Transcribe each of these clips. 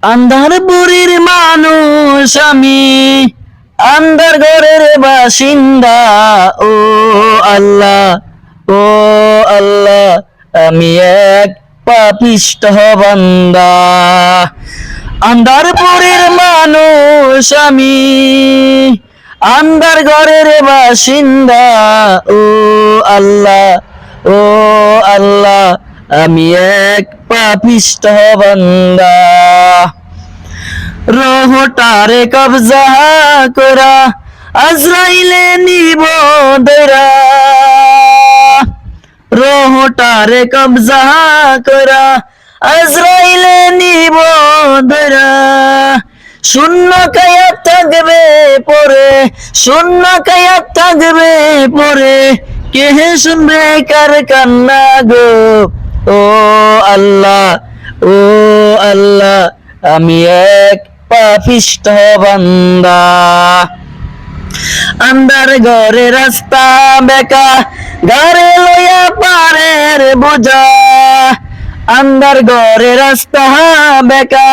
আন্ধারপুরীর মানুষ আমি, আন্ধার ঘরের বাসিন্দা। ও আল্লাহ, ও আল্লাহ, আমি এক পাপিষ্ঠ বান্দা। আন্ধারপুরীর মানুষ আমি, আন্ধার ঘরের বাসিন্দা। ও আল্লাহ, ও আল্লাহ, আমি এক পাপিষ্ঠ বান্দা। রহটারে কবজা করা আজরাইলে নিব ধরা। রহটারে কবজা করা আজরাইলে নিব ধরা। শূন্য কায়াত থাকবে পরে, শূন্য কায়াত থাকবে পরে, কে শুনবে কার কান্না গো। ও আল্লাহ, ও আল্লাহ, আমি এক পাপিষ্ঠ বান্দা। আন্ধার ঘরে রাস্তা বেকা, ঘরে লইয়া পারের বোঝা। আন্ধার ঘরে রাস্তা বেকা,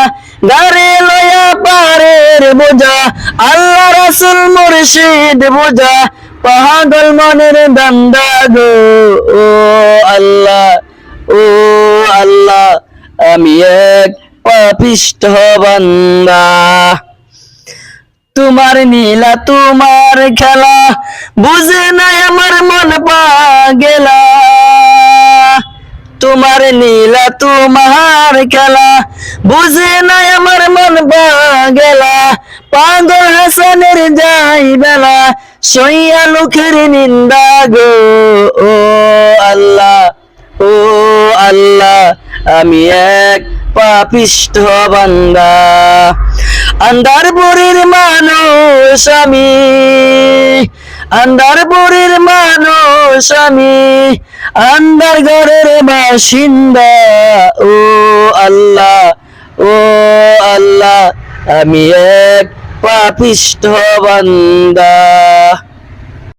ঘরে লইয়া পারের বোঝা। আল্লাহ রাসূল মুর্শিদ বোঝা, পাগল মনের দান্দা গো। ও আল্লাহ, ও আল্লাহ, আমি এক পাপিষ্ঠ বান্দা। তোমার নীলা তোমার খেলা, বুঝে নাই আমার মন পাগেলা। তোমার নীলা তোমার খেলা, বুঝে নাই আমার মন পাগেলা। পাগল হাসানের যাই বেলা, সইয়া লোকের নিন্দা গো। ও আল্লাহ, ও আল্লাহ, আমি এক পাপিষ্ঠ বান্দা। আন্ধারপুরীর মানুষ আমি, আন্ধারপুরীর মানুষ আমি, আন্ধার ঘরের বাসিন্দা। ও আল্লাহ, ও আল্লাহ, আমি এক পাপিষ্ঠ বান্দা।